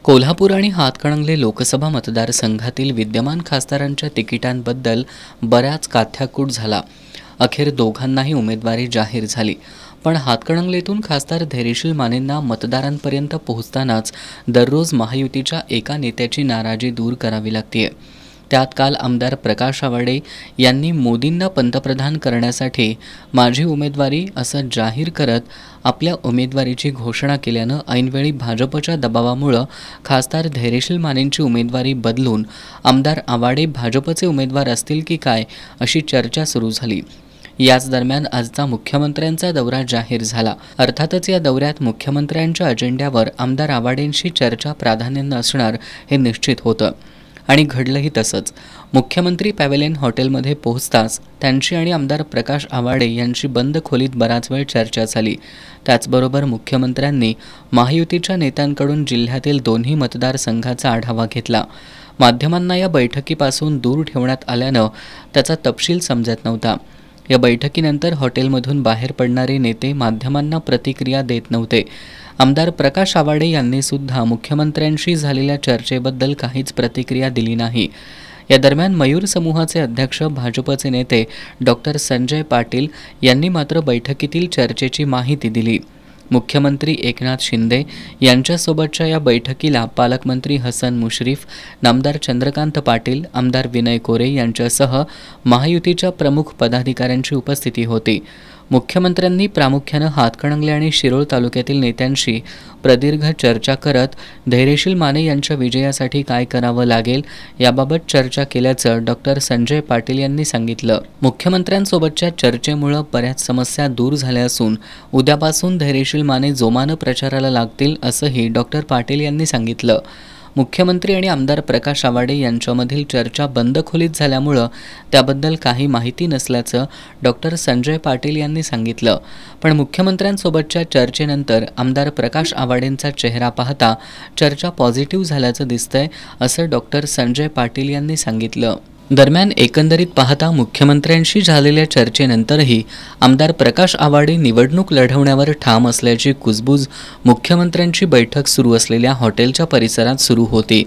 कोल्हापूर आणि हातकणंगले लोकसभा मतदारसंघातील विद्यमान खासदारांच्या तिकिटांबद्दल बऱ्याच काथ्याकूट झाला। अखेर दोघांनाही उमेदवारी जाहीर झाली, पण हातकणंगलेतून खासदार धैर्यशील मानेंना मतदारांपर्यंत पोहोचतानाच दररोज महायुतीच्या एका नेत्याची नाराजी दूर करावी लागते। त्यात काल आमदार प्रकाश आवाडे यांनी मोदींना पंतप्रधान करण्यासाठी माझी उमेदवारी असं जाहीर करत आपल्या उमेदवारीची घोषणा केल्यानं ऐनवेळी भाजपच्या दबावामुळे खासदार धैर्यशील मानेंची उमेदवारी बदलून आमदार आवाडे भाजपचे उमेदवार असतील की काय अशी चर्चा सुरू झाली। याच दरम्यान आजचा मुख्यमंत्र्यांचा दौरा जाहीर झाला। अर्थातच या दौऱ्यात मुख्यमंत्र्यांच्या अजेंड्यावर आमदार आवाडेंशी चर्चा प्राधान्यानं असणार हे निश्चित होतं आणि घडलंही तसंच। मुख्यमंत्री पॅव्हेलियन हॉटेलमध्ये पोहोचताच त्यांची आणि आमदार प्रकाश आवाडे यांची बंद खोलीत बराच वेळ चर्चा झाली। त्याचबरोबर मुख्यमंत्र्यांनी महायुतीच्या नेत्यांकडून जिल्ह्यातील दोन्ही मतदारसंघाचा आढावा घेतला। माध्यमांना या बैठकीपासून दूर ठेवण्यात आल्यानं त्याचा तपशील समजत नव्हता। या बैठकीनंतर हॉटेलमधून बाहेर पडणारे नेते माध्यमांना प्रतिक्रिया देत नव्हते। आमदार प्रकाश आवाडे यांनी सुद्धा मुख्यमंत्र्यांशी झालेल्या चर्चेबद्दल काहीच प्रतिक्रिया दिली नाही। या दरम्यान मयूर समूहाचे अध्यक्ष भाजपचे नेते डॉक्टर संजय पाटील यांनी मात्र बैठकीतील चर्चेची माहिती दिली। मुख्यमंत्री एकनाथ शिंदे यांच्यासोबतच्या या बैठकीला पालकमंत्री हसन मुश्रीफ, नामदार चंद्रकांत पाटील, आमदार विनय कोरे यांच्यासह महायुतीच्या प्रमुख पदाधिकाऱ्यांची उपस्थिती होती। मुख्यमंत्र्यांनी प्रामुख्यानं हातकणंगले आणि शिरोळ तालुक्यातील नेत्यांशी प्रदीर्घ चर्चा करत धैर्यशील माने यांच्या विजयासाठी काय करावं लागेल याबाबत चर्चा केल्याचं डॉक्टर संजय पाटील यांनी सांगितलं। मुख्यमंत्र्यांसोबतच्या चर्चेमुळे बऱ्याच समस्या दूर झाल्या असून उद्यापासून धैर्यशील माने जोमानं प्रचाराला लागतील असंही डॉक्टर पाटील यांनी सांगितलं। मुख्यमंत्री आणि आमदार प्रकाश आवाडे यांच्यामधील चर्चा बंद खोलीत झाल्यामुळं त्याबद्दल काही माहिती नसल्याचं डॉक्टर संजय पाटील यांनी सांगितलं। पण मुख्यमंत्र्यांसोबतच्या चर्चेनंतर आमदार प्रकाश आवाडेंचा चेहरा पाहता चर्चा पॉझिटिव्ह झाल्याचं दिसतंय असं डॉक्टर संजय पाटील यांनी सांगितलं। दरम्यान एकंदरीत पाहता मुख्यमंत्र्यांशी झालेल्या चर्चेनंतरही आमदार प्रकाश आवाडे निवडणूक लढवण्यावर ठाम असल्याची कुजबूज मुख्यमंत्र्यांची बैठक सुरू असलेल्या हॉटेलच्या परिसरात सुरू होती।